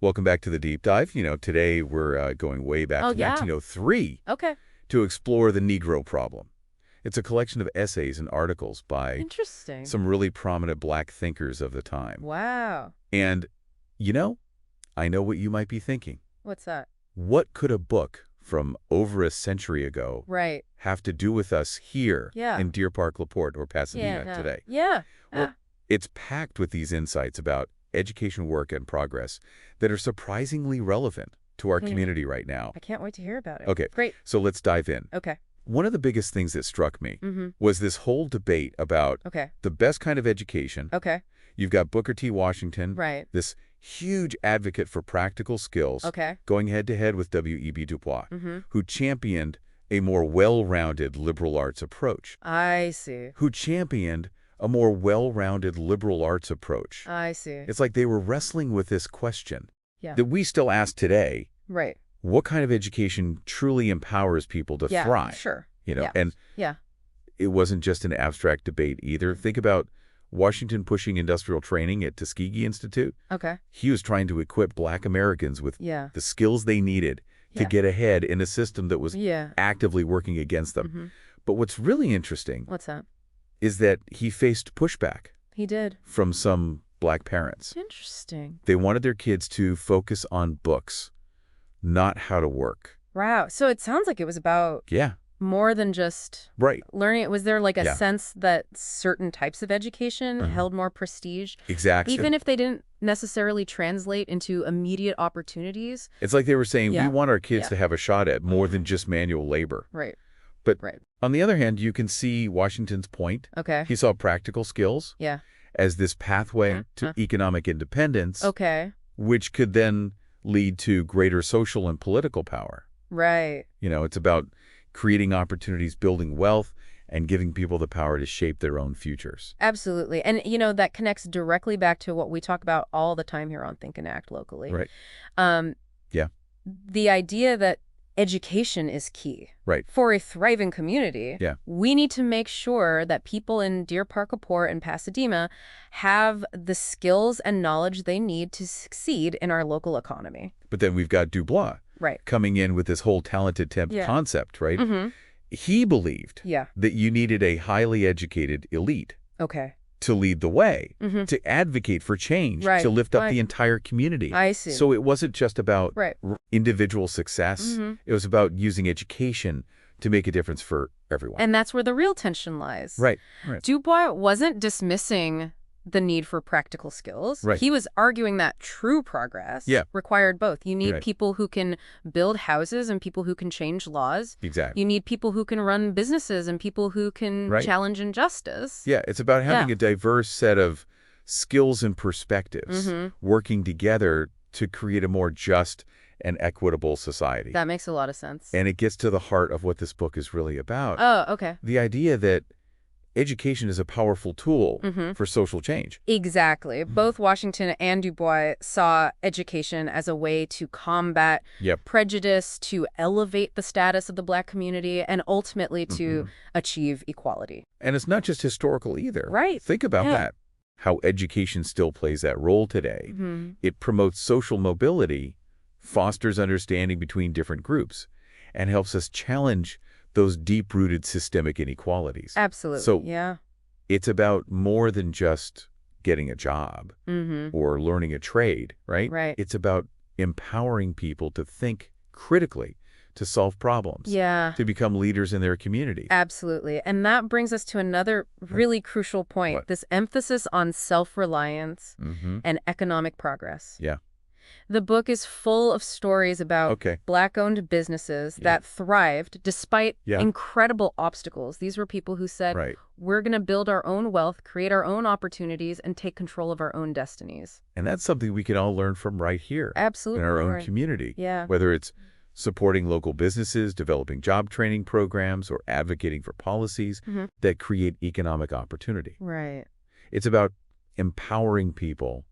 Welcome back to the deep dive. Today we're going way back Oh, to yeah. 1903 Okay. to explore the Negro problem. It's a collection of essays and articles by Interesting. some really prominent black thinkers of the time. Wow. And, you know, I know what you might be thinking. What's that? What could a book from over a century ago Right. have to do with us here Yeah. in Deer Park, LaPorte, or Pasadena Yeah. No. today? Yeah. Well, it's packed with these insights about education work and progress that are surprisingly relevant to our Yeah. community right now. I can't wait to hear about it. Okay, Great. so let's dive in. Okay. One of the biggest things that struck me Mm-hmm. was this whole debate about Okay. the best kind of education. Okay. You've got Booker T. Washington, Right. this huge advocate for practical skills, Okay. going head-to-head with W.E.B. Du Bois, Mm-hmm. who championed a more well-rounded liberal arts approach, I see. who championed a more well-rounded liberal arts approach. I see. It's like they were wrestling with this question Yeah. that we still ask today: Right. what kind of education truly empowers people to Yeah. thrive? Sure. And Yeah. it wasn't just an abstract debate either. Think about Washington pushing industrial training at Tuskegee Institute. Okay. He was trying to equip black Americans with Yeah. the skills they needed to Yeah. get ahead in a system that was Yeah. actively working against them. Mm-hmm. But what's really interesting What's that? is that he faced pushback He did. from some black parents. Interesting. They wanted their kids to focus on books, not how to work. Wow. So it sounds like it was about Yeah, more than just right. learning it. Was there like a Yeah. sense that certain types of education Mhm. held more prestige, Exactly. even if they didn't necessarily translate into immediate opportunities? It's like they were saying, Yeah. we want our kids Yeah. to have a shot at more than just manual labor. Right. But Right. on the other hand, you can see Washington's point. Okay. He saw practical skills Yeah. as this pathway to economic independence, Okay. which could then lead to greater social and political power. Right. It's about creating opportunities, building wealth, and giving people the power to shape their own futures. Absolutely. And, that connects directly back to what we talk about all the time here on Think and Act locally. Right. Um, Yeah. The idea that education is key. Right. For a thriving community, Yeah. we need to make sure that people in Deer Park, LaPorte, and Pasadena have the skills and knowledge they need to succeed in our local economy. But then we've got Du Bois Right. coming in with this whole talented temp Yeah. concept, right? Mm-hmm. He believed Yeah. that you needed a highly educated elite Okay. to lead the way, Mm-hmm. to advocate for change, Right. to lift up Right. the entire community. I see. So it wasn't just about Right. individual success. Mm-hmm. It was about using education to make a difference for everyone. And that's where the real tension lies. Right. Right. Du Bois wasn't dismissing the need for practical skills. Right. He was arguing that true progress Yeah. required both. You need Right. people who can build houses and people who can change laws. Exactly. You need people who can run businesses and people who can Right. challenge injustice. Yeah, it's about having Yeah. a diverse set of skills and perspectives Mhm. working together to create a more just and equitable society. That makes a lot of sense. And it gets to the heart of what this book is really about. Oh, okay. The idea that education is a powerful tool Mhm. for social change. Exactly. Both Washington and Du Bois saw education as a way to combat Yep. prejudice, to elevate the status of the black community, and ultimately to Mhm. achieve equality. And it's not just historical either. Right. Think about Yeah. that. How education still plays that role today. Mhm. It promotes social mobility, fosters understanding between different groups, and helps us challenge those deep-rooted systemic inequalities. Absolutely. So yeah. it's about more than just getting a job Mm-hmm. or learning a trade, right? Right. It's about empowering people to think critically, to solve problems, Yeah. to become leaders in their community. Absolutely. And that brings us to another really crucial point, What? this emphasis on self-reliance Mm-hmm. and economic progress. Yeah. The book is full of stories about Okay. Black-owned businesses Yeah. that thrived despite Yeah. incredible obstacles. These were people who said, Right. we're going to build our own wealth, create our own opportunities, and take control of our own destinies. And that's something we can all learn from right here Absolutely. in our own Right. community. Yeah. Whether it's supporting local businesses, developing job training programs, or advocating for policies Mhm. that create economic opportunity. Right. It's about empowering people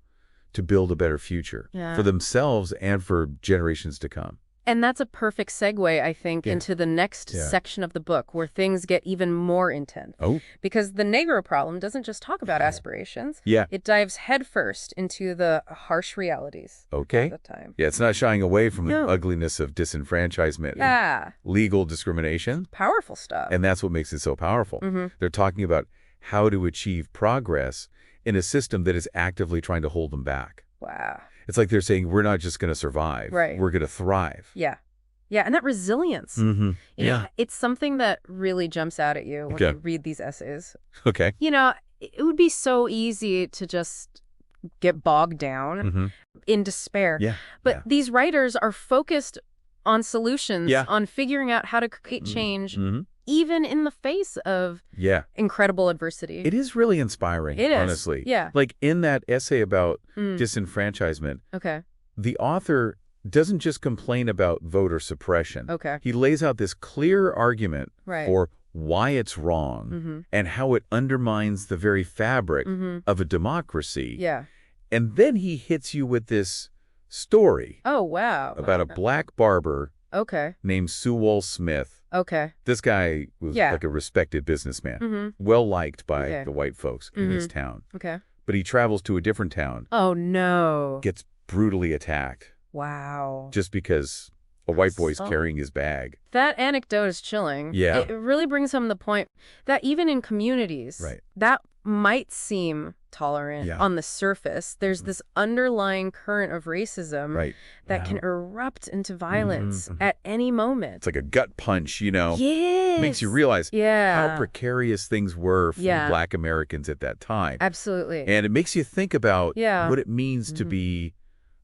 to build a better future Yeah. for themselves and for generations to come. And that's a perfect segue, I think, Yeah. into the next Yeah. section of the book where things get even more intense. Oh, Because the Negro problem doesn't just talk about aspirations. yeah. It dives headfirst into the harsh realities Okay. at the time. Yeah, it's not shying away from the No. ugliness of disenfranchisement and Yeah. legal discrimination. Powerful stuff. And that's what makes it so powerful. Mm-hmm. They're talking about how to achieve progress in a system that is actively trying to hold them back. Wow. It's like they're saying, we're not just going to survive. Right. We're going to thrive. Yeah. Yeah, and that resilience. Mm-hmm. You know, Yeah. it's something that really jumps out at you when Okay. you read these essays. Okay. You know, it would be so easy to just get bogged down Mm-hmm. in despair. Yeah. But yeah. these writers are focused on solutions, Yeah. on figuring out how to create change, Mm-hmm. even in the face of Yeah. incredible adversity. It is really inspiring, It is. honestly. Yeah. Like in that essay about Mm. disenfranchisement, Okay. the author doesn't just complain about voter suppression. Okay. He lays out this clear argument Right. for why it's wrong Mm-hmm. and how it undermines the very fabric Mm-hmm. of a democracy. Yeah. And then he hits you with this story Oh, wow. about a black barber Okay. named Sewall Smith. Okay. This guy was Yeah. like a respected businessman, Mm-hmm. well liked by Okay. the white folks in his Mm-hmm. town. Okay. But he travels to a different town, Oh, no. gets brutally attacked Wow. just because a white boy's So- carrying his bag. That anecdote is chilling. Yeah. It really brings home the point that even in communities Right. that might seem tolerant Yeah. on the surface, there's this underlying current of racism Right. that Yeah. can erupt into violence Mhm. at any moment. It's like a gut punch, you know? Yes. Makes you realize Yeah. how precarious things were for Yeah. Black Americans at that time. Absolutely. And it makes you think about Yeah. what it means to Mhm. be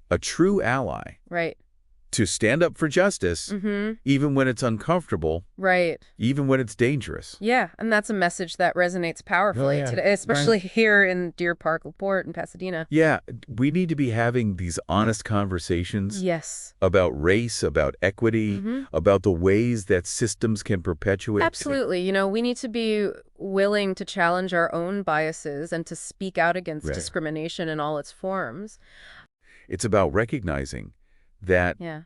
a true ally, Right. to stand up for justice, Mm-hmm. even when it's uncomfortable, Right. even when it's dangerous. Yeah. And that's a message that resonates powerfully yeah. today, especially here in Deer Park, LaPorte, and Pasadena. Yeah, we need to be having these honest conversations Yes. about race, about equity, Mhm. about the ways that systems can perpetuate. Absolutely. You know, we need to be willing to challenge our own biases and to speak out against Right. discrimination in all its forms. It's about recognizing that Yeah.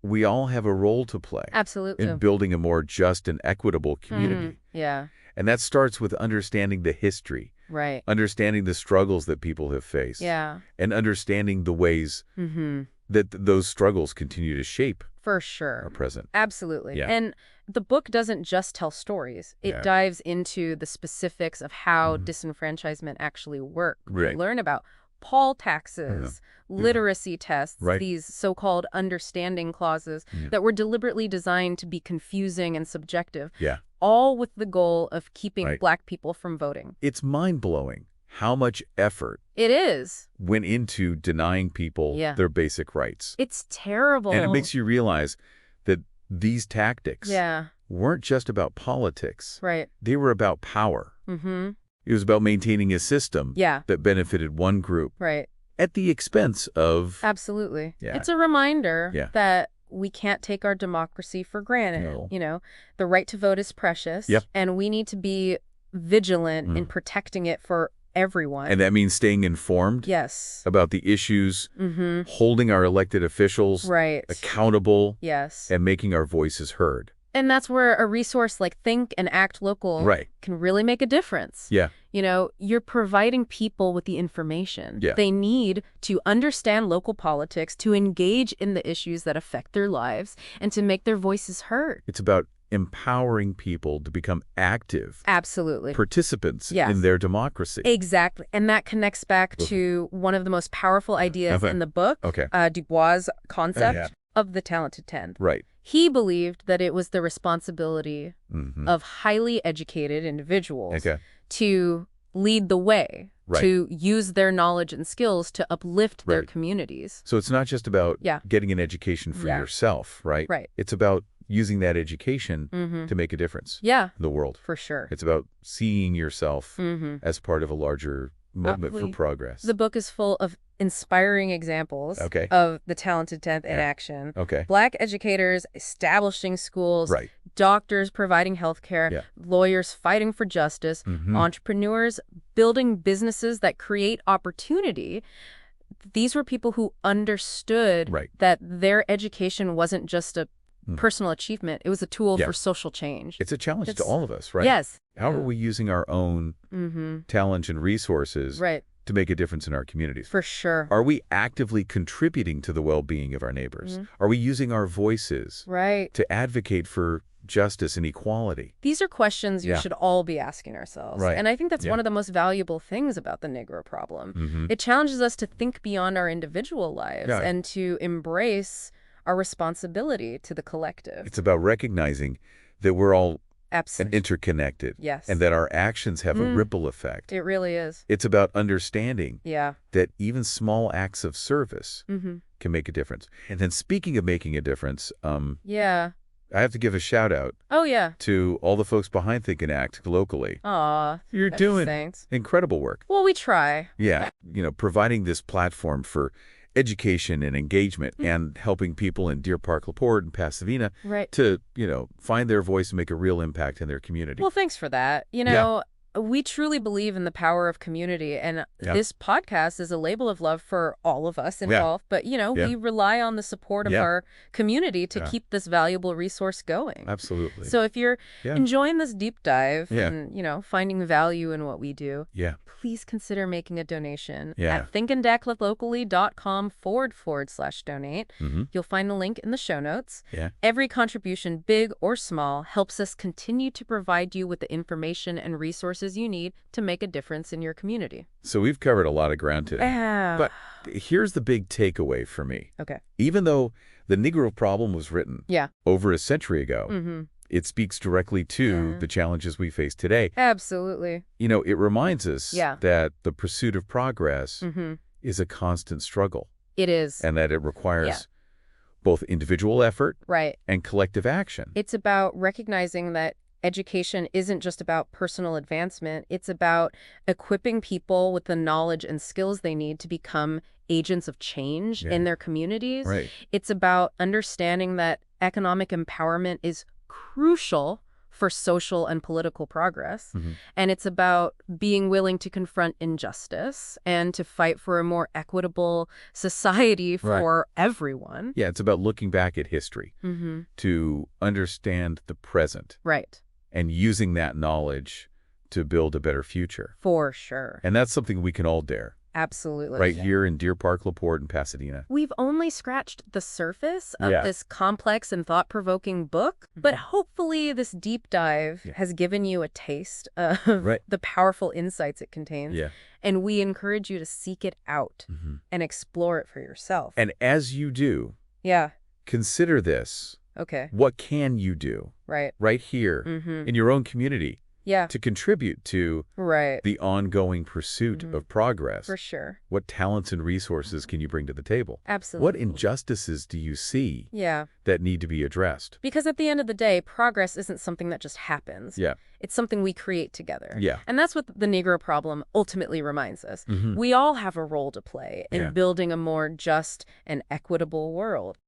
we all have a role to play Absolutely. in building a more just and equitable community. Yeah. And that starts with understanding the history, Right. understanding the struggles that people have faced, Yeah. and understanding the ways Mm-hmm. that those struggles continue to shape For our sure. present. Absolutely. Yeah. And the book doesn't just tell stories. It Yeah. dives into the specifics of how Mhm. disenfranchisement actually works. Right. We learn about poll taxes, literacy tests, Right. these so-called understanding clauses Yeah. that were deliberately designed to be confusing and subjective, Yeah. all with the goal of keeping Right. Black people from voting. It's mind-blowing how much effort It is. went into denying people Yeah. their basic rights. It's terrible. And it makes you realize that these tactics Yeah, weren't just about politics. right. They were about power. Mm-hmm. It was about maintaining a system Yeah, that benefited one group right. at the expense of... Absolutely. Yeah. It's a reminder Yeah. that we can't take our democracy for granted. No. You know, the right to vote is precious. Yep. And we need to be vigilant in protecting it for everyone. And that means staying informed Yes. about the issues, Mm-hmm. holding our elected officials Right. accountable, Yes. and making our voices heard. And that's where a resource like Think and Act Local Right. can really make a difference. Yeah. You know, you're providing people with the information Yeah. they need to understand local politics, to engage in the issues that affect their lives, and to make their voices heard. It's about empowering people to become active Absolutely. participants Yes. in their democracy. Exactly. And that connects back to one of the most powerful ideas Okay. in the book, Okay. Dubois' concept Yeah. of the talented 10. Right. He believed that it was the responsibility Mm-hmm. of highly educated individuals Okay. to lead the way, Right. to use their knowledge and skills to uplift their Right. communities. So it's not just about Yeah. getting an education for Yeah. yourself, right? Right. It's about using that education Mm-hmm. to make a difference Yeah, in the world. for sure. It's about seeing yourself Mm-hmm. as part of a larger movement for Absolutely. progress. The book is full of inspiring examples Okay. of the talented 10th in Yeah. action. Okay. Black educators establishing schools, Right. doctors providing healthcare, Yeah. lawyers fighting for justice, Mhm. entrepreneurs building businesses that create opportunity. these were people who understood Right. that their education wasn't just a personal achievement. It was a tool Yeah. for social change. It's a challenge to all of us, right? Yes. How are we using our own talent and resources Right. to make a difference in our communities? For sure. Are we actively contributing to the well-being of our neighbors? Are we using our voices Right. to advocate for justice and equality? These are questions you Yeah. should all be asking ourselves. Right. And I think that's Yeah. one of the most valuable things about the Negro problem. It challenges us to think beyond our individual lives Yeah. and to embrace our responsibility to the collective. It's about recognizing that we're all Absolutely. interconnected. Yes. And that our actions have a ripple effect. It really is. It's about understanding Yeah. that even small acts of service can make a difference. And then speaking of making a difference, Yeah. I have to give a shout out Oh, yeah. to all the folks behind Think and Act locally. Aw. You're That's doing thanks. incredible work. Well, we try. Yeah, providing this platform for education and engagement and helping people in Deer Park, LaPorte, and Pasadena Right. to, find their voice and make a real impact in their community. Well, thanks for that. We truly believe in the power of community, and Yeah. this podcast is a label of love for all of us involved. But, we rely on the support of Yeah. our community to Yeah. keep this valuable resource going. Absolutely. So if you're Yeah. enjoying this deep dive Yeah. and, finding value in what we do, Yeah. please consider making a donation Yeah. at thinkandactlocally.com/donate. You'll find the link in the show notes. Yeah. Every contribution, big or small, helps us continue to provide you with the information and resources you need to make a difference in your community. So we've covered a lot of ground today. Yeah. But here's the big takeaway for me. Okay. Even though the Negro problem was written Yeah. over a century ago, it speaks directly to the challenges we face today. Absolutely. It reminds us Yeah. that the pursuit of progress is a constant struggle It is. and that it requires both individual effort Right. and collective action. It's about recognizing that education isn't just about personal advancement. It's about equipping people with the knowledge and skills they need to become agents of change in their communities. Right. It's about understanding that economic empowerment is crucial for social and political progress. And it's about being willing to confront injustice and to fight for a more equitable society for everyone. Yeah, it's about looking back at history to understand the present Right. and using that knowledge to build a better future. For sure. And that's something we can all dare. Absolutely. Right here in Deer Park, LaPorte, and Pasadena. We've only scratched the surface of Yeah. this complex and thought-provoking book, but hopefully this deep dive has given you a taste of the powerful insights it contains. Yeah. And we encourage you to seek it out and explore it for yourself. And as you do, Yeah. consider this. Okay. What can you do Right. here in your own community Yeah. to contribute to Right. the ongoing pursuit of progress? For sure. What talents and resources can you bring to the table? Absolutely. What injustices do you see Yeah. that need to be addressed? Because at the end of the day, progress isn't something that just happens. Yeah. It's something we create together. Yeah. And that's what the Negro problem ultimately reminds us. We all have a role to play in Yeah. building a more just and equitable world.